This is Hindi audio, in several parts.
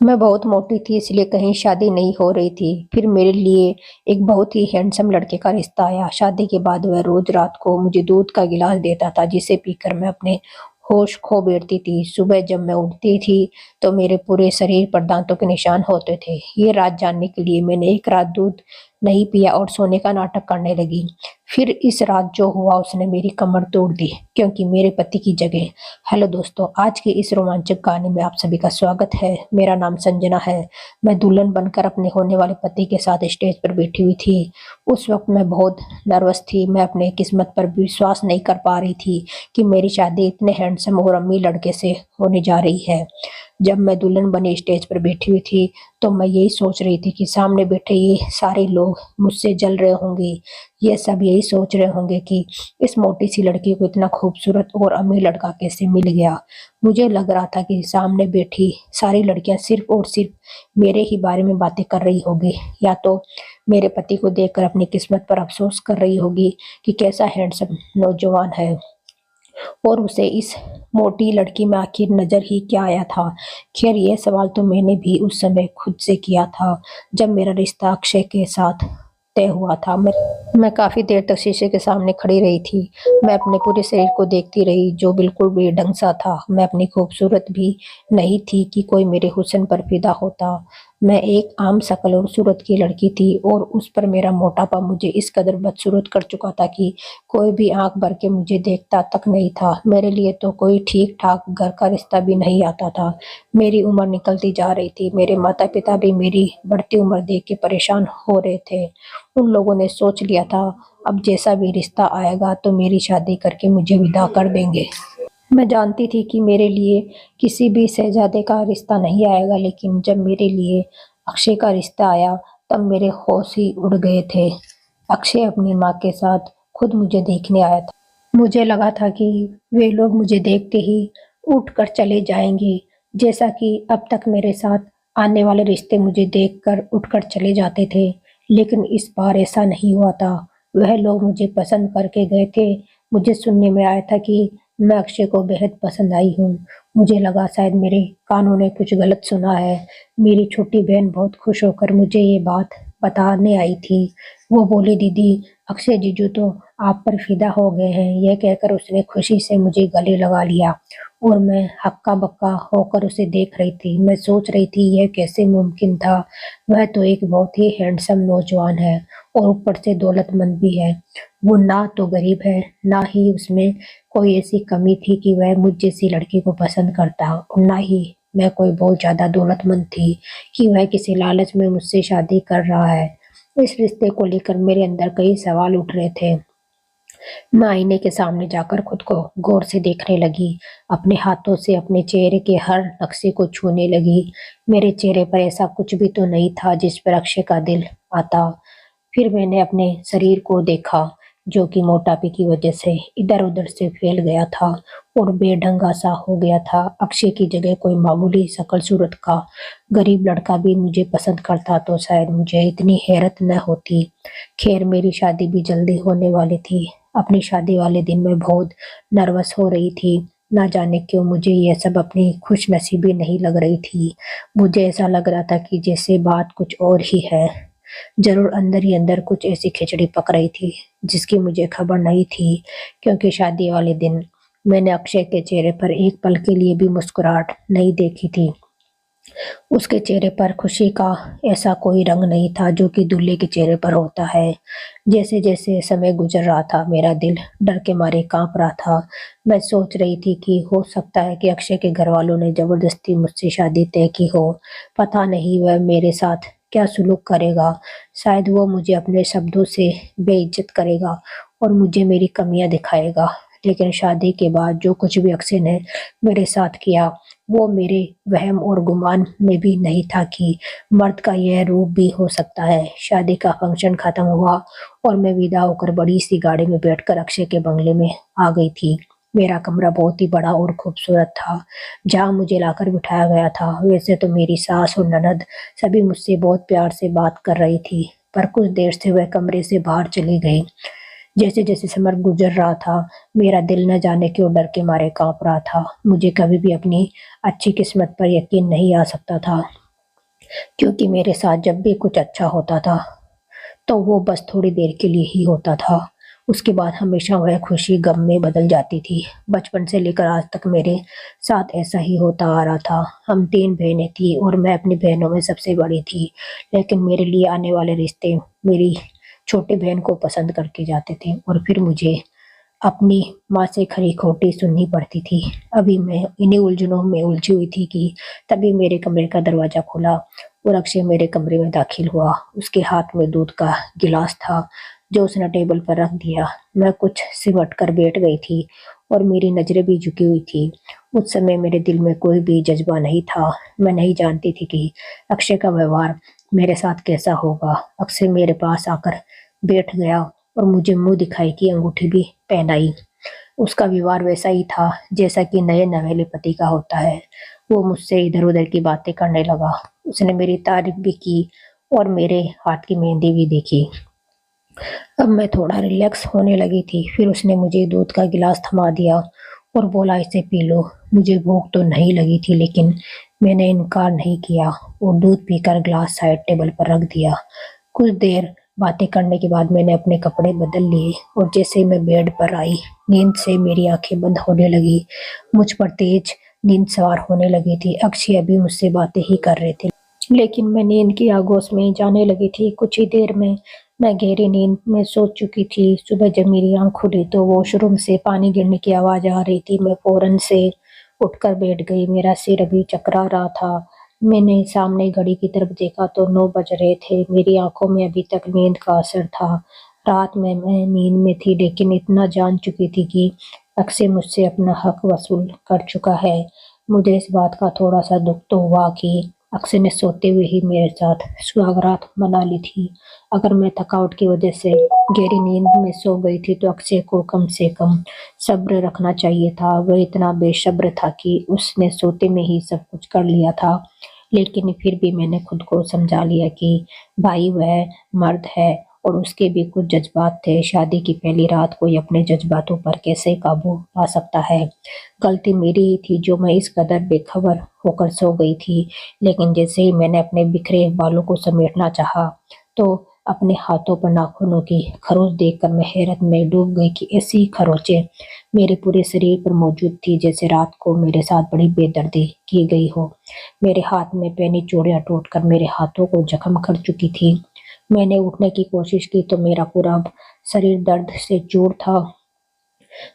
मैं बहुत मोटी थी इसलिए कहीं शादी नहीं हो रही थी। फिर मेरे लिए एक बहुत ही हैंडसम लड़के का रिश्ता आया। शादी के बाद वह रोज रात को मुझे दूध का गिलास देता था जिसे पीकर मैं अपने होश खो बैठती थी। सुबह जब मैं उठती थी तो मेरे पूरे शरीर पर दांतों के निशान होते थे। ये राज जानने के लिए मैंने एक रात दूध नहीं पिया और सोने का नाटक करने लगी। फिर इस रात जो हुआ उसने मेरी कमर तोड़ दी क्योंकि मेरे पति की जगह। हेलो दोस्तों, आज के इस रोमांचक कहानी में आप सभी का स्वागत है। मेरा नाम संजना है। मैं दुल्हन बनकर अपने होने वाले पति के साथ स्टेज पर बैठी हुई थी। उस वक्त मैं बहुत नर्वस थी। मैं अपने किस्मत पर विश्वास नहीं कर पा रही थी कि मेरी शादी इतने हैंडसम और अमीर लड़के से होने जा रही है। जब मैं दुल्हन बनी स्टेज पर बैठी हुई थी तो मैं यही सोच रही थी कि सामने बैठे ये सारे लोग मुझसे जल रहे होंगे। ये सब यही सोच रहे होंगे कि इस मोटी सी लड़की को इतना खूबसूरत और अमीर लड़का कैसे मिल गया। मुझे लग रहा था कि सामने बैठी सारी लड़कियां सिर्फ और सिर्फ मेरे ही बारे में बातें कर रही होगी, या तो मेरे पति को देखकर अपनी किस्मत पर अफसोस कर रही होगी कि कैसा हैंडसम नौजवान है, और उसे इस मोटी लड़की में आखिर नजर ही क्या आया था। खैर, ये सवाल तो मैंने भी उस समय खुद से किया था जब मेरा रिश्ता अक्षय के साथ तय हुआ था। मैं काफी देर तक शीशे के सामने खड़ी रही थी। मैं अपने पूरे शरीर को देखती रही जो बिल्कुल भी ढंग सा था। मैं अपनी खूबसूरत भी नहीं थी कि कोई मेरे हुस्न पर फिदा होता। मैं एक आम शक्ल और सूरत की लड़की थी और उस पर मेरा मोटापा मुझे इस कदर बदसूरत कर चुका था कि कोई भी आंख भर के मुझे देखता तक नहीं था। मेरे लिए तो कोई ठीक ठाक घर का रिश्ता भी नहीं आता था। मेरी उम्र निकलती जा रही थी। मेरे माता पिता भी मेरी बढ़ती उम्र देख के परेशान हो रहे थे। उन लोगों ने सोच लिया था अब जैसा भी रिश्ता आएगा तो मेरी शादी करके मुझे विदा कर देंगे। मैं जानती थी कि मेरे लिए किसी भी शहजादे का रिश्ता नहीं आएगा, लेकिन जब मेरे लिए अक्षय का रिश्ता आया तब मेरे होश ही उड़ गए थे। अक्षय अपनी माँ के साथ खुद मुझे देखने आया था। मुझे लगा था कि वे लोग मुझे देखते ही उठकर चले जाएंगे, जैसा कि अब तक मेरे साथ आने वाले रिश्ते मुझे देखकर उठकर चले जाते थे। लेकिन इस बार ऐसा नहीं हुआ था। वह लोग मुझे पसंद करके गए थे। मुझे सुनने में आया था कि मैं अक्षय को बेहद पसंद आई हूँ। मुझे लगा शायद मेरे कानों ने कुछ गलत सुना है। मेरी छोटी बहन बहुत खुश होकर मुझे ये बात बताने आई थी। वो बोली, दीदी, अक्षय जीजू तो आप पर फिदा हो गए हैं। यह कहकर उसने खुशी से मुझे गले लगा लिया और मैं हक्का बक्का होकर उसे देख रही थी। मैं सोच रही थी यह कैसे मुमकिन था। वह तो एक बहुत ही हैंडसम नौजवान है और ऊपर से दौलतमंद भी है। वो ना तो गरीब है, ना ही उसमें कोई ऐसी कमी थी कि वह मुझ जैसी लड़की को पसंद करता, और ना ही मैं कोई बहुत ज्यादा दौलतमंद थी कि वह किसी लालच में मुझसे शादी कर रहा है। इस रिश्ते को लेकर मेरे अंदर कई सवाल उठ रहे थे। मैं आईने के सामने जाकर खुद को गौर से देखने लगी। अपने हाथों से अपने चेहरे के हर नक्शे को छूने लगी। मेरे चेहरे पर ऐसा कुछ भी तो नहीं था जिस पर अक्षय का दिल आता। फिर मैंने अपने शरीर को देखा जो कि मोटापे की वजह से इधर उधर से फैल गया था और बेढंगा सा हो गया था। अक्षय की जगह कोई मामूली शकल सूरत का गरीब लड़का भी मुझे पसंद करता तो शायद मुझे इतनी हैरत न होती। खैर, मेरी शादी भी जल्दी होने वाली थी। अपनी शादी वाले दिन मैं बहुत नर्वस हो रही थी। ना जाने क्यों मुझे यह सब अपनी खुशनसीबी नहीं लग रही थी। मुझे ऐसा लग रहा था कि जैसे बात कुछ और ही है। जरूर अंदर ही अंदर कुछ ऐसी खिचड़ी पक रही थी जिसकी मुझे खबर नहीं थी, क्योंकि शादी वाले दिन मैंने अक्षय के चेहरे पर एक पल के लिए भी मुस्कुराहट नहीं देखी थी। उसके चेहरे पर खुशी का ऐसा कोई रंग नहीं था जो कि दूल्हे के चेहरे पर होता है। जैसे जैसे समय गुजर रहा था मेरा दिल डर के मारे कांप रहा था। मैं सोच रही थी कि हो सकता है कि अक्षय के घर वालों ने जबरदस्ती मुझसे शादी तय की हो। पता नहीं वह मेरे साथ क्या सुलूक करेगा। शायद वो मुझे अपने शब्दों से बेइज्जत करेगा और मुझे मेरी कमियां दिखाएगा। लेकिन शादी के बाद जो कुछ भी अक्षय ने मेरे साथ किया वो मेरे वहम और गुमान में भी नहीं था कि मर्द का यह रूप भी हो सकता है। शादी का फंक्शन खत्म हुआ और मैं विदा होकर बड़ी सी गाड़ी में बैठकर अक्षय के बंगले में आ गई थी। मेरा कमरा बहुत ही बड़ा और खूबसूरत था जहाँ मुझे लाकर बिठाया गया था। वैसे तो मेरी सास और ननद सभी मुझसे बहुत प्यार से बात कर रही थी, पर कुछ देर से वह कमरे से बाहर चली गई। जैसे जैसे समय गुजर रहा था मेरा दिल न जाने क्यों डर के मारे कांप रहा था। मुझे कभी भी अपनी अच्छी किस्मत पर यकीन नहीं आ सकता था। क्योंकि मेरे साथ जब भी कुछ अच्छा होता था तो वो बस थोड़ी देर के लिए ही होता था। उसके बाद हमेशा वह खुशी गम में बदल जाती थी। बचपन से लेकर आज तक मेरे साथ ऐसा ही होता आ रहा था। हम 3 बहनें थी और मैं अपनी बहनों में सबसे बड़ी थी। लेकिन मेरे लिए आने वाले रिश्ते मेरी छोटी बहन को पसंद करके जाते थे और फिर मुझे अपनी माँ से खरी खोटी सुननी पड़ती थी। अभी मैं इन्हीं उलझनों में उलझी हुई थी कि तभी मेरे कमरे का दरवाजा खुला और अक्षय मेरे कमरे में दाखिल हुआ। उसके हाथ में दूध का गिलास था जो उसने टेबल पर रख दिया। मैं कुछ सिमट कर बैठ गई थी और मेरी नजरें भी झुकी हुई थी। उस समय मेरे दिल में कोई भी जज्बा नहीं था। मैं नहीं जानती थी कि अक्षय का व्यवहार मेरे साथ कैसा होगा। अक्षय मेरे पास आकर बैठ गया और मुझे मुंह दिखाई की अंगूठी भी पहनाई। उसका व्यवहार वैसा ही था जैसा कि नए नवेले पति का होता है। वो मुझसे इधर-उधर की बातें करने लगा। उसने मेरी तारीफ भी की और मेरे हाथ की मेहंदी भी देखी। अब मैं थोड़ा रिलैक्स होने लगी थी। फिर उसने मुझे दूध का गिलास थमा दिया और बोला, इसे पी लो। मुझे भूख तो नहीं लगी थी लेकिन मैंने इनकार नहीं किया और दूध पीकर ग्लास साइड टेबल पर रख दिया। कुछ देर बातें करने के बाद मैंने अपने कपड़े बदल लिए और जैसे ही मैं बेड पर आई, नींद से मेरी आंखें बंद होने लगी। मुझ पर तेज नींद सवार होने लगी थी। अक्षय अभी मुझसे बातें ही कर रहे थे लेकिन मैं नींद की आगोश में जाने लगी थी। कुछ ही देर में मैं गहरी नींद में सो चुकी थी। सुबह जब मेरी आंख खुली तो वॉशरूम से पानी गिरने की आवाज आ रही थी। मैं फौरन से उठकर बैठ गई। मेरा सिर अभी चकरा रहा था। मैंने सामने घड़ी की तरफ देखा तो 9 बज रहे थे। मेरी आंखों में अभी तक नींद का असर था। रात में मैं नींद में थी लेकिन इतना जान चुकी थी कि अक्षय मुझसे अपना हक वसूल कर चुका है। मुझे इस बात का थोड़ा सा दुख तो हुआ कि अक्षय ने सोते हुए ही मेरे साथ सुहागरात मना ली थी। अगर मैं थकावट की वजह से गहरी नींद में सो गई थी तो अक्षय को कम से कम सब्र रखना चाहिए था। वह इतना बेसब्र था कि उसने सोते में ही सब कुछ कर लिया था। लेकिन फिर भी मैंने खुद को समझा लिया कि भाई वह मर्द है और उसके भी कुछ जज्बात थे। शादी की पहली रात कोई अपने जज्बातों पर कैसे काबू पा सकता है। गलती मेरी ही थी जो मैं इस कदर बेखबर होकर सो गई थी। लेकिन जैसे ही मैंने अपने बिखरे बालों को समेटना चाहा तो अपने हाथों पर नाखूनों की खरोंच देखकर मैं हैरत में डूब गई कि ऐसी खरोंचें मेरे पूरे शरीर पर मौजूद थी जैसे रात को मेरे साथ बड़ी बेदर्दी की गई हो। मेरे हाथ में पहनी चूड़ियां टूटकर मेरे हाथों को जख्म कर चुकी थी। मैंने उठने की कोशिश की तो मेरा पूरा शरीर दर्द से चूर था।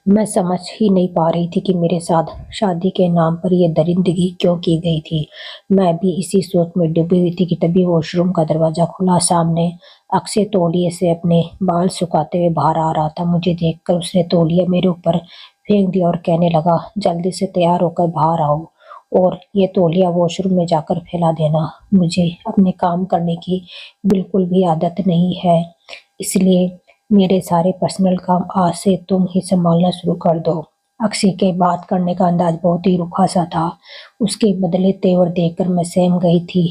मैं समझ ही नहीं पा रही थी कि मेरे साथ शादी के नाम पर ये दरिंदगी क्यों की गई थी। मैं भी इसी सोच में डूबी हुई थी कि तभी वॉशरूम का दरवाजा खुला। सामने अक्षय तौलिए से अपने बाल सुखाते हुए बाहर आ रहा था। मुझे देखकर उसने तौलिया मेरे ऊपर फेंक दिया और कहने लगा, जल्दी से तैयार होकर बाहर आओ और ये तौलिया वॉशरूम में जाकर फैला देना। मुझे अपने काम करने की बिल्कुल भी आदत नहीं है, इसलिए मेरे सारे पर्सनल काम आज से तुम ही संभालना शुरू कर दो। अक्षय के बात करने का अंदाज बहुत ही रूखा सा था। उसके बदले तेवर देखकर मैं सहम गई थी।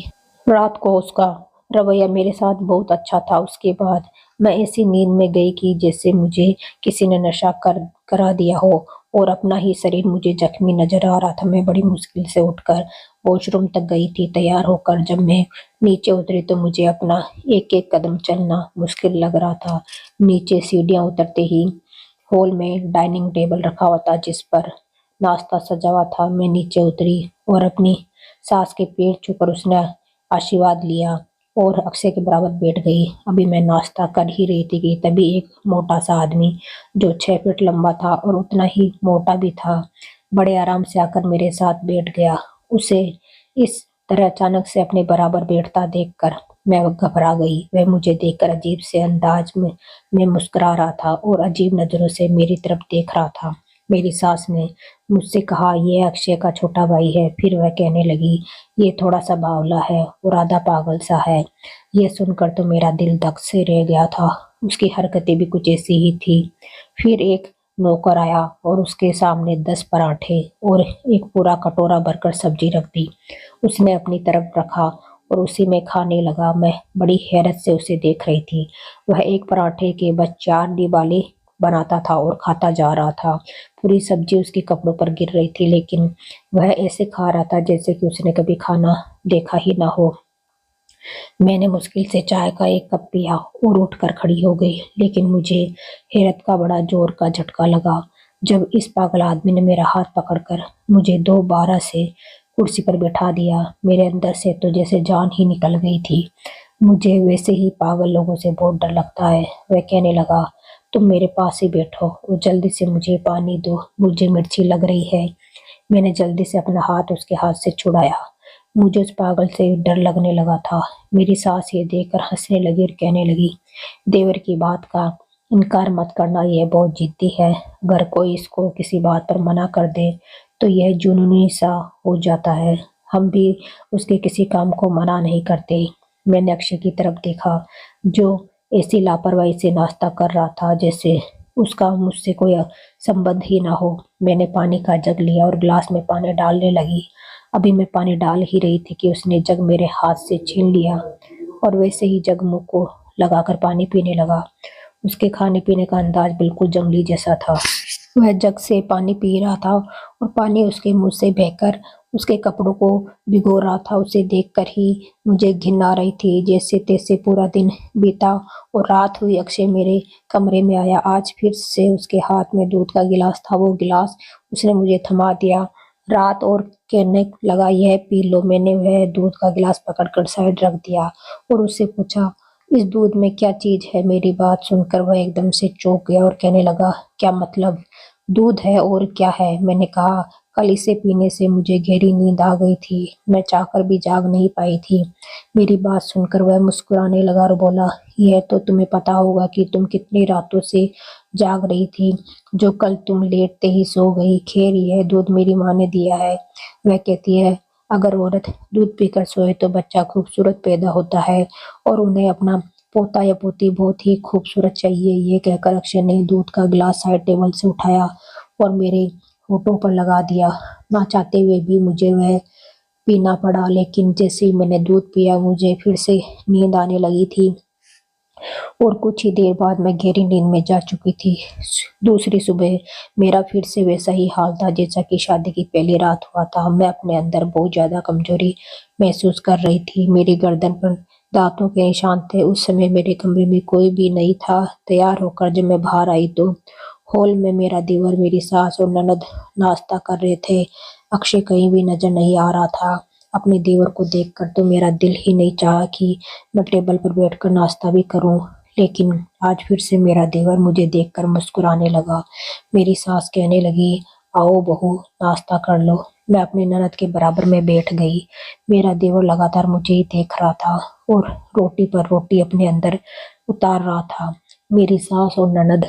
रात को उसका रवैया मेरे साथ बहुत अच्छा था। उसके बाद मैं ऐसी नींद में गई कि जैसे मुझे किसी ने नशा करा दिया हो और अपना ही शरीर मुझे जख्मी नजर आ रहा था। मैं बड़ी मुश्किल से उठकर वॉशरूम तक गई थी। तैयार होकर जब मैं नीचे उतरी तो मुझे अपना एक एक कदम चलना मुश्किल लग रहा था। नीचे सीढ़ियां उतरते ही हॉल में डाइनिंग टेबल रखा हुआ था जिस पर नाश्ता सजा हुआ था। मैं नीचे उतरी और अपनी सास के पैर छूकर उसने आशीर्वाद लिया और अक्षय के बराबर बैठ गई। अभी मैं नाश्ता कर ही रही थी कि तभी एक मोटा सा आदमी जो 6 फीट लंबा था और उतना ही मोटा भी था, बड़े आराम से आकर मेरे साथ बैठ गया। उसे इस तरह अचानक से अपने बराबर बैठता देखकर मैं घबरा गई। वह मुझे देखकर अजीब से अंदाज में मुस्कुरा रहा था और अजीब नजरों से मेरी तरफ देख रहा था। मेरी सास ने मुझसे कहा, ये अक्षय का छोटा भाई है। फिर वह कहने लगी, ये थोड़ा सा बावला है और आधा पागल सा है। यह सुनकर तो मेरा दिल धक से रह गया था। उसकी हरकतें भी कुछ ऐसी ही थी। फिर एक नौकर आया और उसके सामने 10 पराठे और एक पूरा कटोरा भरकर सब्जी रख दी। उसने अपनी तरफ रखा और उसी में खाने लगा। मैं बड़ी हैरत से उसे देख रही थी। वह एक पराठे के बस 4 निवाले बनाता था और खाता जा रहा था। पूरी सब्जी उसके कपड़ों पर गिर रही थी लेकिन वह ऐसे खा रहा था जैसे कि उसने कभी खाना देखा ही ना हो। मैंने मुश्किल से चाय का एक कप पिया और उठकर खड़ी हो गई, लेकिन मुझे हैरत का बड़ा जोर का झटका लगा जब इस पागल आदमी ने मेरा हाथ पकड़कर मुझे दोबारा से कुर्सी पर बैठा दिया। मेरे अंदर से तो जैसे जान ही निकल गई थी। मुझे वैसे ही पागल लोगों से बहुत डर लगता है। वह कहने लगा, तुम मेरे पास ही बैठो और जल्दी से मुझे पानी दो, मुझे मिर्ची लग रही है। मैंने जल्दी से अपना हाथ उसके हाथ से छुड़ाया। मुझे उस पागल से डर लगने लगा था। मेरी सास ये देखकर हंसने लगी और कहने लगी, देवर की बात का इनकार मत करना, यह बहुत जिद्दी है। अगर कोई इसको किसी बात पर मना कर दे तो यह जुनूनी सा हो जाता है। हम भी उसके किसी काम को मना नहीं करते। मैंने अक्षय की तरफ देखा, जो ऐसी लापरवाही से नाश्ता कर रहा था जैसे उसका मुझसे कोई संबंध ही ना हो। मैंने पानी का जग लिया और गिलास में पानी डालने लगी। अभी मैं पानी डाल ही रही थी कि उसने जग मेरे हाथ से छीन लिया और वैसे ही जग मुंह को लगाकर पानी पीने लगा। उसके खाने पीने का अंदाज बिल्कुल जंगली जैसा था। वह जग से पानी पी रहा था और पानी उसके मुंह से बहकर उसके कपड़ों को भिगो रहा था। उसे देखकर ही मुझे घिन आ रही थी। जैसे तैसे पूरा दिन बीता और रात हुई। अक्षय मेरे कमरे में आया। आज फिर से उसके हाथ में दूध का गिलास था। वो गिलास उसने मुझे थमा दिया रात और कहने लगा, यह पी लो। मैंने वह दूध का गिलास पकड़कर साइड रख दिया और उससे पूछा, इस दूध में क्या चीज है? मेरी बात सुनकर वह एकदम से चौंक गया और कहने लगा, क्या मतलब? दूध है और क्या है? मैंने कहा, कल इसे पीने से मुझे गहरी नींद आ गई थी। मैं चाहकर भी जाग नहीं पाई थी। मेरी बात सुनकर वह मुस्कुराने लगा और बोला, यह तो तुम्हें पता होगा कि तुम कितनी रातों से जाग रही थी, जो कल तुम लेटते ही सो गई। खैर, यह दूध मेरी माँ ने दिया है। वह कहती है, अगर औरत दूध पीकर सोए तो बच्चा खूबसूरत पैदा होता है और उन्हें अपना पोता या पोती बहुत ही खूबसूरत चाहिए। ये कहकर अक्षय ने दूध का गिलास साइड टेबल से उठाया और मेरे होठों पर लगा दिया। ना चाहते हुए भी मुझे वह पीना पड़ा, लेकिन जैसे ही मैंने दूध पिया मुझे फिर से नींद आने लगी थी और कुछ ही देर बाद मैं गहरी नींद में जा चुकी थी। दूसरी सुबह मेरा फिर से वैसा ही हाल था जैसा कि शादी की पहली रात हुआ था। मैं अपने अंदर बहुत ज्यादा कमजोरी महसूस कर रही थी। मेरी गर्दन पर दांतों के निशान थे। उस समय मेरे कमरे में कोई भी नहीं था। तैयार होकर जब मैं बाहर आई तो हॉल में मेरा देवर, मेरी सास और ननद नाश्ता कर रहे थे। अक्षय कहीं भी नजर नहीं आ रहा था। अपने देवर को देखकर तो मेरा दिल ही नहीं चाहा कि मैं टेबल पर बैठकर नाश्ता भी करूं। लेकिन आज फिर से मेरा देवर मुझे देखकर मुस्कुराने लगा। मेरी सास कहने लगी, आओ बहू, नाश्ता कर लो। मैं अपनी ननद के बराबर में बैठ गई। मेरा देवर लगातार मुझे ही देख रहा था और रोटी पर रोटी अपने अंदर उतार रहा था। मेरी सास और ननद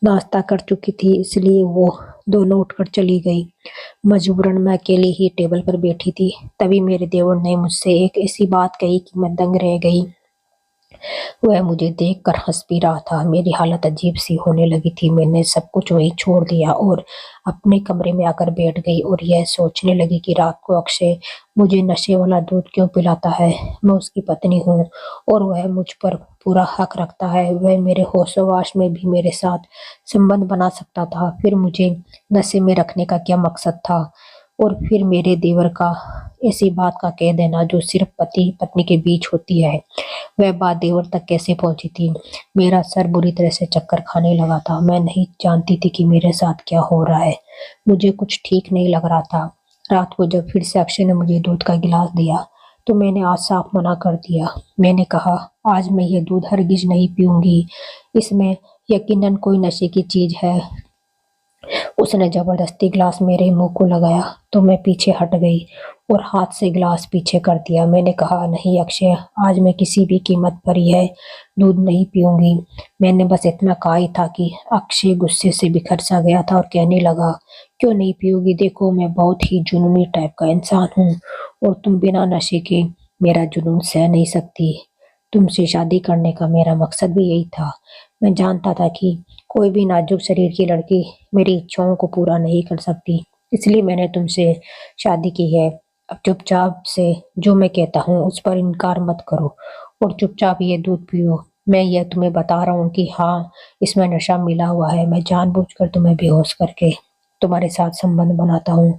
नाश्ता कर चुकी थी, इसलिए वो दोनों उठकर चली गई। मजबूरन मैं अकेली ही टेबल पर बैठी थी। तभी मेरे देवर ने मुझसे एक ऐसी बात कही कि मैं दंग रह गई। वह मुझे देखकर हंस भी रहा था। मेरी हालत अजीब सी होने लगी थी। मैंने सब कुछ वहीं छोड़ दिया और अपने कमरे में आकर बैठ गई और यह सोचने लगी कि रात को अक्षय मुझे नशे वाला दूध क्यों पिलाता है। मैं उसकी पत्नी हूँ और वह मुझ पर पूरा हक रखता है। वह मेरे होशोवास में भी मेरे साथ संबंध बना सकता था। फिर मुझे नशे में रखने का क्या मकसद था? और फिर मेरे देवर का ऐसी बात का कह देना जो सिर्फ पति पत्नी के बीच होती है, वह बात देवर तक कैसे पहुंची थी? मेरा सर बुरी तरह से चक्कर खाने लगा था। मैं नहीं जानती थी कि मेरे साथ क्या हो रहा है। मुझे कुछ ठीक नहीं लग रहा था। रात को जब फिर से अक्षय ने मुझे दूध का गिलास दिया तो मैंने आज साफ मना कर दिया। मैंने कहा, आज मैं ये दूध हरगिज नहीं पीऊंगी। इसमें यकीनन कोई नशे की चीज है। उसने जबरदस्ती गिलास मेरे मुंह को लगाया तो मैं पीछे हट गई और हाथ से गिलास पीछे कर दिया। मैंने कहा, नहीं अक्षय, आज मैं किसी भी कीमत पर यह दूध नहीं पीऊंगी। मैंने बस इतना कहा ही था कि अक्षय गुस्से से बिखर सा गया था और कहने लगा, क्यों नहीं पीऊंगी? देखो, मैं बहुत ही जुनूनी टाइप का इंसान हूँ और तुम बिना नशे के मेरा जुनून सह नहीं सकती। तुमसे शादी करने का मेरा मकसद भी यही था। मैं जानता था कि कोई भी नाजुक शरीर की लड़की मेरी इच्छाओं को पूरा नहीं कर सकती, इसलिए मैंने तुमसे शादी की है। अब चुपचाप से जो मैं कहता हूँ उस पर इनकार मत करो और चुपचाप ये दूध पियो। मैं यह तुम्हें बता रहा हूँ कि हाँ, इसमें नशा मिला हुआ है। मैं जानबूझकर तुम्हें बेहोश करके तुम्हारे साथ संबंध बनाता हूँ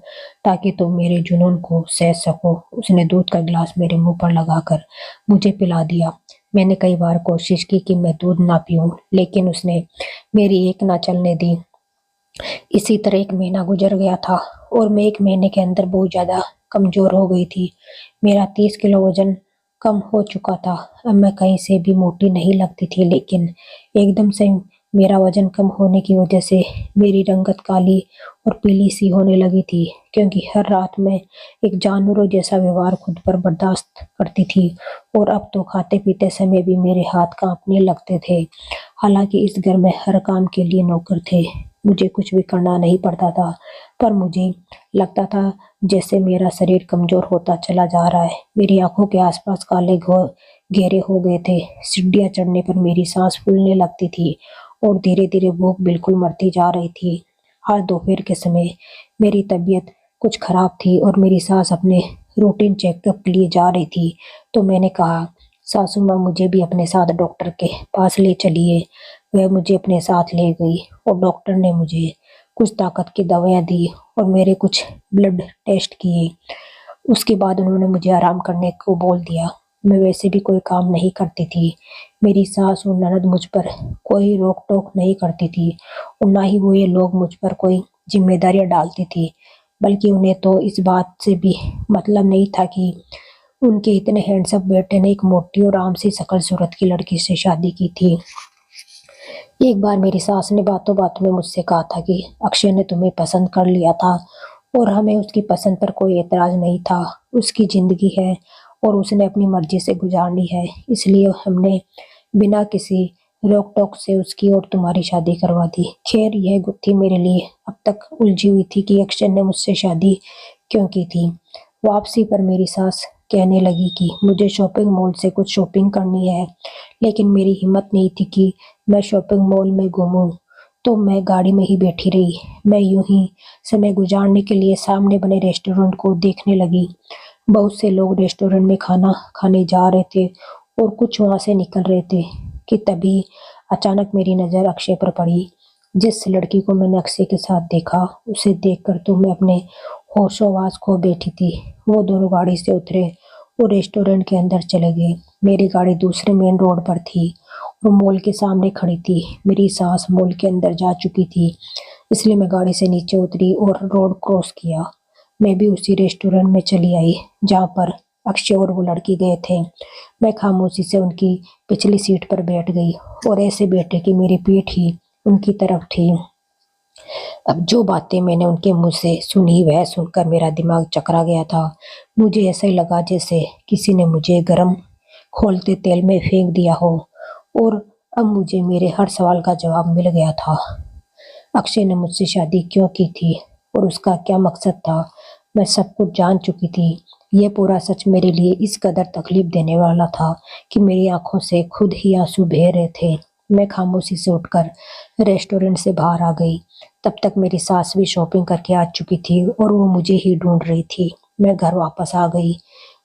ताकि तुम मेरे जुनून को सह सको। उसने दूध का गिलास मेरे मुंह पर लगाकर मुझे पिला दिया। मैंने कई बार कोशिश की कि मैं दूध ना पीऊं, लेकिन उसने मेरी एक ना चलने दी। इसी तरह 1 महीना गुजर गया था और मैं 1 महीने के अंदर बहुत ज़्यादा कमज़ोर हो गई थी। मेरा 30 किलो वज़न कम हो चुका था। अब मैं कहीं से भी मोटी नहीं लगती थी, लेकिन एकदम से मेरा वज़न कम होने की वजह से मेरी रंगत काली और पीली सी होने लगी थी, क्योंकि हर रात मैं एक जानवरों जैसा व्यवहार खुद पर बर्दाश्त करती थी और अब तो खाते-पीते समय भी मेरे हाथ काँपने लगते थे। हालाँकि इस घर में हर काम के लिए नौकर थे। मुझे कुछ भी करना नहीं पड़ता था, पर मुझे लगता था जैसे मेरा शरीर कमज़ोर होता चला जा रहा है। मेरी आँखों के आसपास काले घेरे हो गए थे। सीढ़ियाँ चढ़ने पर मेरी सांस फूलने लगती थी और धीरे-धीरे भूख बिल्कुल मरती जा रही थी। आज दोपहर के समय मेरी तबीयत कुछ खराब थी और मेरी सास अपने रूटीन चेकअप के लिए जा रही थी, तो मैंने कहा, सासू माँ मुझे भी अपने साथ डॉक्टर के पास ले चलिए। वह मुझे अपने साथ ले गई और डॉक्टर ने मुझे कुछ ताकत की दवाइयाँ दी और मेरे कुछ ब्लड टेस्ट किए। उसके बाद उन्होंने मुझे आराम करने को बोल दिया। मैं वैसे भी कोई काम नहीं करती थी। मेरी सास और ननद मुझ पर कोई रोक-टोक नहीं करती थी और ना ही वो ये लोग मुझ पर कोई ज़िम्मेदारियाँ डालती थी। बल्कि उन्हें तो इस बात से भी मतलब नहीं था कि उनके इतने हैंडसम बेटे ने एक मोटी और आम सी शक्ल-सूरत की लड़की से शादी की थी। एक बार मेरी सास ने बातों-बातों में मुझसे कहा था कि अक्षय ने तुम्हें पसंद कर लिया था और हमें उसकी पसंद पर कोई एतराज़ नहीं था। उसकी ज़िंदगी है और उसने अपनी मर्ज़ी से गुज़ारनी है, इसलिए हमने बिना किसी रोक-टोक से उसकी और तुम्हारी शादी करवा दी। ख़ैर यह गुत्थी मेरे लिए अब तक उलझी हुई थी कि अक्षय ने मुझसे शादी क्यों की थी। वापसी पर मेरी सास कहने लगी कि मुझे शॉपिंग मॉल से कुछ शॉपिंग करनी है, लेकिन मेरी हिम्मत नहीं थी कि मैं शॉपिंग मॉल में घूमूं, तो मैं गाड़ी में ही बैठी रही। मैं यूं ही समय गुजारने के लिए सामने बने रेस्टोरेंट को देखने लगी। बहुत से लोग रेस्टोरेंट में खाना खाने जा रहे थे और कुछ वहां से निकल रहे थे कि तभी अचानक मेरी नज़र अक्षय पर पड़ी। जिस लड़की को मैंने अक्षय के साथ देखा, उसे देखकर तो मैं अपने होशो-हवास खो बैठी थी। वो दोनों गाड़ी से उतरे और रेस्टोरेंट के अंदर चले गए। मेरी गाड़ी दूसरे मेन रोड पर थी और मॉल के सामने खड़ी थी। मेरी सास मॉल के अंदर जा चुकी थी, इसलिए मैं गाड़ी से नीचे उतरी और रोड क्रॉस किया। मैं भी उसी रेस्टोरेंट में चली आई जहाँ पर अक्षय और वो लड़की गए थे। मैं खामोशी से उनकी पिछली सीट पर बैठ गई और ऐसे बैठे कि मेरी पीठ ही उनकी तरफ थी। अब जो बातें मैंने उनके मुँह से सुनी वह सुनकर मेरा दिमाग चकरा गया था। मुझे ऐसा ही लगा जैसे किसी ने मुझे गरम खौलते तेल में फेंक दिया हो और अब मुझे मेरे हर सवाल का जवाब मिल गया था। अक्षय ने मुझसे शादी क्यों की थी और उसका क्या मकसद था, मैं सब कुछ जान चुकी थी। यह पूरा सच मेरे लिए इस कदर तकलीफ देने वाला था कि मेरी आंखों से खुद ही आंसू बह रहे थे। मैं खामोशी से उठकर रेस्टोरेंट से बाहर आ गई। तब तक मेरी सास भी शॉपिंग करके आ चुकी थी और वो मुझे ही ढूंढ रही थी। मैं घर वापस आ गई,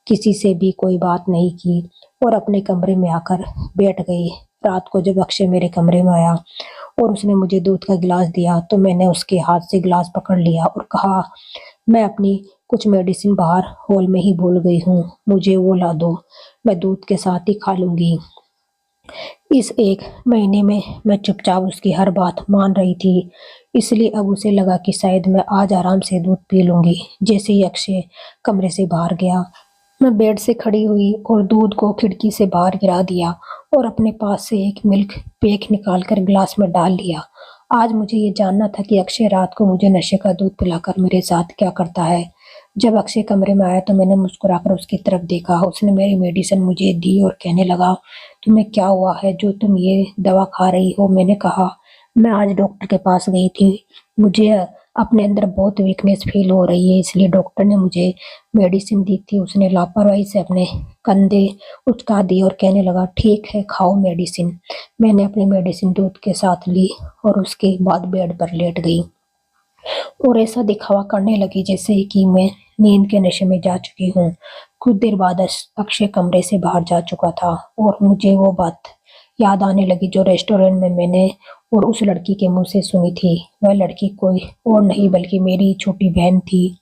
किसी से भी कोई बात नहीं की और अपने कमरे में आकर बैठ गई। रात को जब अक्षय मेरे कमरे में आया और उसने मुझे दूध का गिलास दिया, तो मैंने उसके हाथ से गिलास पकड़ लिया और कहा, मैं अपनी कुछ मेडिसिन बाहर हॉल में ही भूल गई हूँ, मुझे वो ला दो, मैं दूध के साथ ही खा लूंगी। इस 1 महीने में मैं चुपचाप उसकी हर बात मान रही थी, इसलिए अब उसे लगा कि शायद मैं आज आराम से दूध पी लूंगी। जैसे ही अक्षय कमरे से बाहर गया, मैं बेड से खड़ी हुई और दूध को खिड़की से बाहर गिरा दिया और अपने पास से एक मिल्क पैक निकालकर गिलास में डाल लिया। आज मुझे ये जानना था कि अक्षय रात को मुझे नशे का दूध पिलाकर मेरे साथ क्या करता है। जब अक्षय कमरे में आया तो मैंने मुस्कुराकर उसकी तरफ देखा। उसने मेरी मेडिसिन मुझे दी और कहने लगा, तुम्हें क्या हुआ है जो तुम ये दवा खा रही हो? मैंने कहा, मैं आज डॉक्टर के पास गई थी, मुझे अपने अंदर बहुत वीकनेस फील हो रही है, इसलिए डॉक्टर ने मुझे मेडिसिन दी थी। उसने लापरवाही से अपने कंधे उचका दिए और कहने लगा, ठीक है खाओ मेडिसिन। मैंने अपनी मेडिसिन दूध के साथ ली और उसके बाद बेड पर लेट गई और ऐसा दिखावा करने लगी जैसे कि मैं नींद के नशे में जा चुकी हूँ। कुछ देर बाद अक्षय कमरे से बाहर जा चुका था और मुझे वो बात याद आने लगी जो रेस्टोरेंट में मैंने और उस लड़की के मुंह से सुनी थी। वह लड़की कोई और नहीं बल्कि मेरी छोटी बहन थी।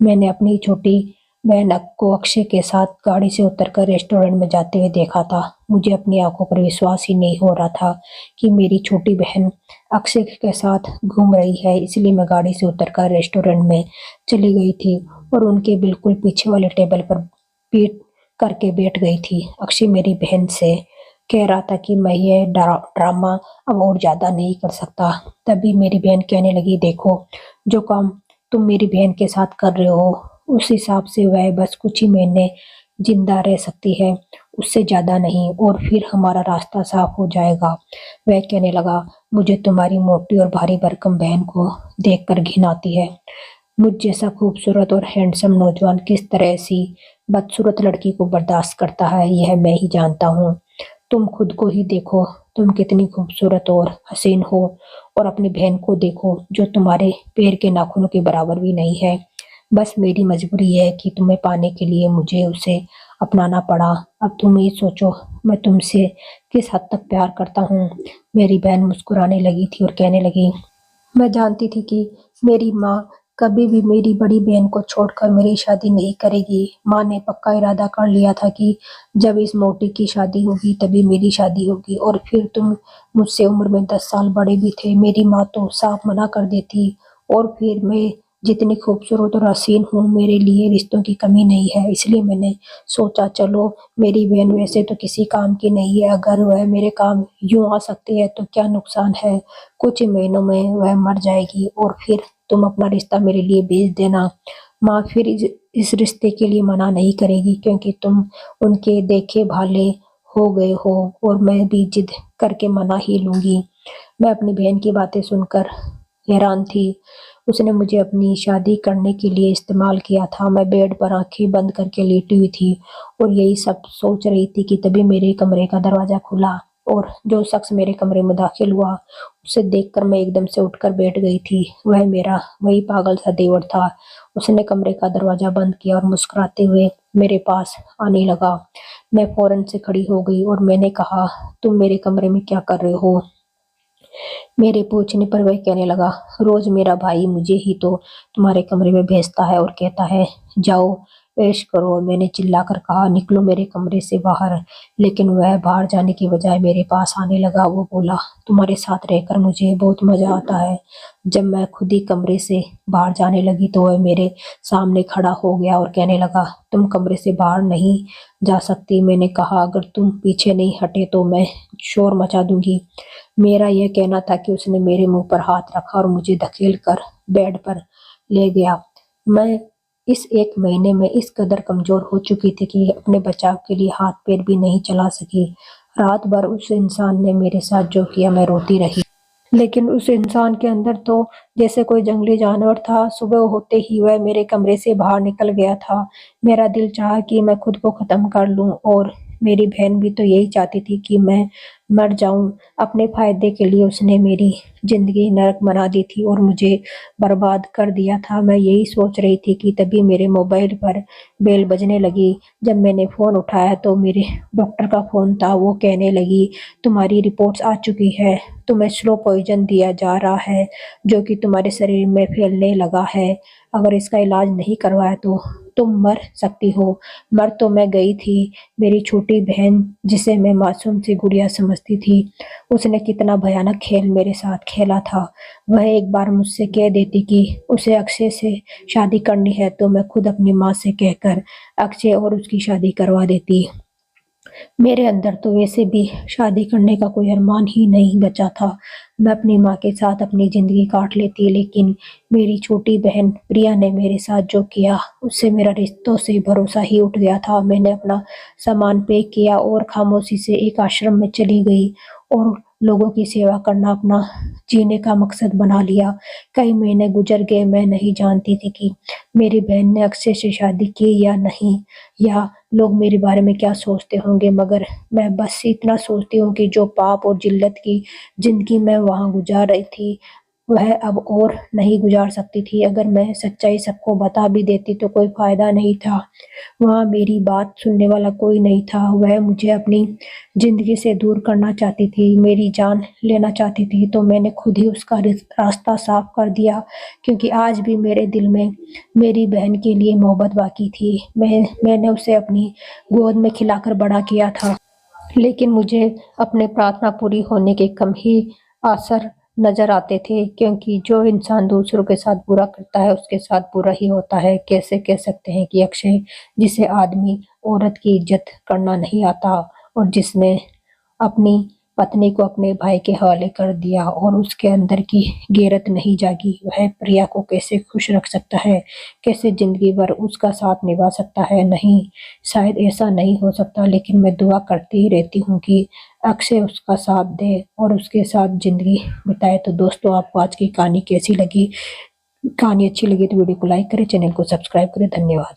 मैंने अपनी छोटी बहन को अक्षय के साथ गाड़ी से उतरकर रेस्टोरेंट में जाते हुए देखा था। मुझे अपनी आंखों पर विश्वास ही नहीं हो रहा था कि मेरी छोटी बहन अक्षय के साथ घूम रही है। इसलिए मैं गाड़ी से उतरकर रेस्टोरेंट में चली गई थी और उनके बिल्कुल पीछे वाले टेबल पर पीठ करके बैठ गई थी। अक्षय मेरी बहन से कह रहा था कि मैं ये ड्रामा अब और ज्यादा नहीं कर सकता। तभी मेरी बहन कहने लगी, देखो जो काम तुम मेरी बहन के साथ कर रहे हो उस हिसाब से वह बस कुछ ही महीने जिंदा रह सकती है, उससे ज्यादा नहीं, और फिर हमारा रास्ता साफ हो जाएगा। वह कहने लगा, मुझे तुम्हारी मोटी और भारी भरकम बहन को देखकर घिन आती है। मुझ जैसा खूबसूरत और हैंडसम नौजवान किस तरह ऐसी बदसूरत लड़की को बर्दाश्त करता है यह मैं ही जानता हूँ। तुम खुद को ही देखो, तुम कितनी खूबसूरत और हसीन हो, और अपनी बहन को देखो जो तुम्हारे पैर के नाखूनों के बराबर भी नहीं है। बस मेरी मजबूरी है कि तुम्हें पाने के लिए मुझे उसे अपनाना पड़ा। अब तुम ही सोचो मैं तुमसे किस हद तक प्यार करता हूँ। मेरी बहन मुस्कुराने लगी थी और कहने लगी, मैं जानती थी कि मेरी माँ कभी भी मेरी बड़ी बहन को छोड़कर मेरी शादी नहीं करेगी। माँ ने पक्का इरादा कर लिया था कि जब इस मोटी की शादी होगी तभी मेरी शादी होगी, और फिर तुम मुझसे उम्र में 10 साल बड़े भी थे। मेरी माँ तो साफ मना कर देती, और फिर मैं जितनी खूबसूरत और हसीन हूँ मेरे लिए रिश्तों की कमी नहीं है। इसलिए मैंने सोचा चलो मेरी बहन वैसे तो किसी काम की नहीं है, अगर वह मेरे काम यूं आ सकती है तो क्या नुकसान है। कुछ ही महीनों में वह मर जाएगी और फिर तुम अपना रिश्ता मेरे लिए भेज देना। माँ फिर इस रिश्ते के लिए मना नहीं करेगी क्योंकि तुम उनके देखे भाले हो गए हो, और मैं भी जिद करके मना ही लूंगी। मैं अपनी बहन की बातें सुनकर हैरान थी। उसने मुझे अपनी शादी करने के लिए इस्तेमाल किया था। मैं बेड पर आंखें बंद करके लेटी हुई थी और यही सब सोच रही थी कि तभी मेरे कमरे का दरवाजा खुला और जो शख्स मेरे कमरे में दाखिल हुआ उसे देखकर मैं एकदम से उठकर बैठ गई थी। वह मेरा वही पागल सा देवर था। उसने कमरे का दरवाजा बंद किया और मुस्कुराते हुए मेरे पास आने लगा। मैं फौरन से खड़ी हो गई और मैंने कहा, तुम मेरे कमरे में क्या कर रहे हो? मेरे पूछने पर वह कहने लगा, रोज मेरा भाई मुझे ही तो तुम्हारे कमरे में भेजता है और कहता है जाओ ऐश करो। मैंने चिल्लाकर कहा, निकलो मेरे कमरे से बाहर। लेकिन वह बाहर जाने की बजाय मेरे पास आने लगा। वो बोला, तुम्हारे साथ रहकर मुझे बहुत मजा आता है। जब मैं खुद ही कमरे से बाहर जाने लगी तो वह मेरे सामने खड़ा हो गया और कहने लगा, तुम कमरे से बाहर नहीं जा सकती। मैंने कहा, अगर तुम पीछे नहीं हटे तो मैं शोर मचा दूंगी। मेरा यह कहना था कि उसने मेरे मुंह पर हाथ रखा और मुझे धकेल कर बेड पर ले गया। मैं इस 1 महीने में इस कदर कमजोर हो चुकी थी कि अपने बचाव के लिए हाथ पैर भी नहीं चला सकी। रात भर उस इंसान ने मेरे साथ जो किया मैं रोती रही, लेकिन उस इंसान के अंदर तो जैसे कोई जंगली जानवर था। सुबह होते ही वह मेरे कमरे से बाहर निकल गया था। मेरा दिल चाहा कि मैं खुद को खत्म कर लूं, और मेरी बहन भी तो यही चाहती थी कि मैं मर जाऊं। अपने फायदे के लिए उसने मेरी जिंदगी नरक बना दी थी और मुझे बर्बाद कर दिया था। मैं यही सोच रही थी कि तभी मेरे मोबाइल पर बेल बजने लगी। जब मैंने फोन उठाया तो मेरे डॉक्टर का फोन था। वो कहने लगी, तुम्हारी रिपोर्ट्स आ चुकी है, तुम्हें स्लो पॉइजन दिया जा रहा है जो कि तुम्हारे शरीर में फैलने लगा है। अगर इसका इलाज नहीं करवाया तो तुम मर सकती हो। मर तो मैं गई थी। मेरी छोटी बहन जिसे मैं मासूम सी गुड़िया समझती थी, उसने कितना भयानक खेल मेरे साथ खेला था। वह एक बार मुझसे कह देती कि उसे अक्षय से शादी करनी है तो मैं खुद अपनी माँ से कहकर अक्षय और उसकी शादी करवा देती। मेरे अंदर तो वैसे भी शादी करने का कोई अरमान ही नहीं बचा था। मैं अपनी माँ के साथ अपनी जिंदगी काट लेती, लेकिन मेरी छोटी बहन प्रिया ने मेरे साथ जो किया उससे मेरा रिश्तों से भरोसा ही उठ गया था। मैंने अपना सामान पैक किया और खामोशी से एक आश्रम में चली गई और लोगों की सेवा करना अपना जीने का मकसद बना लिया। कई महीने गुजर गए। मैं नहीं जानती थी कि मेरी बहन ने अक्षय से शादी की या नहीं, या लोग मेरे बारे में क्या सोचते होंगे, मगर मैं बस इतना सोचती हूँ कि जो पाप और जिल्लत की जिंदगी मैं वहाँ गुजार रही थी वह अब और नहीं गुजार सकती थी। अगर मैं सच्चाई सबको बता भी देती तो कोई फ़ायदा नहीं था। वहाँ मेरी बात सुनने वाला कोई नहीं था। वह मुझे अपनी ज़िंदगी से दूर करना चाहती थी, मेरी जान लेना चाहती थी। तो मैंने खुद ही उसका रास्ता साफ कर दिया, क्योंकि आज भी मेरे दिल में मेरी बहन के लिए मोहब्बत बाकी थी। मैंने उसे अपनी गोद में खिलाकर बड़ा किया था। लेकिन मुझे अपनी प्रार्थना पूरी होने के कम ही आसार नज़र आते थे, क्योंकि जो इंसान दूसरों के साथ बुरा करता है उसके साथ बुरा ही होता है। कैसे कह सकते हैं कि अक्षय, जिसे आदमी औरत की इज्जत करना नहीं आता और जिसने अपनी पत्नी को अपने भाई के हवाले कर दिया और उसके अंदर की गैरत नहीं जागी, वह प्रिया को कैसे खुश रख सकता है? कैसे ज़िंदगी भर उसका साथ निभा सकता है? नहीं, शायद ऐसा नहीं हो सकता, लेकिन मैं दुआ करती ही रहती हूँ कि अक्षय उसका साथ दे और उसके साथ ज़िंदगी बिताए। तो दोस्तों, आपको आज की कहानी कैसी लगी? कहानी अच्छी लगी तो वीडियो को लाइक करें, चैनल को सब्सक्राइब करें। धन्यवाद।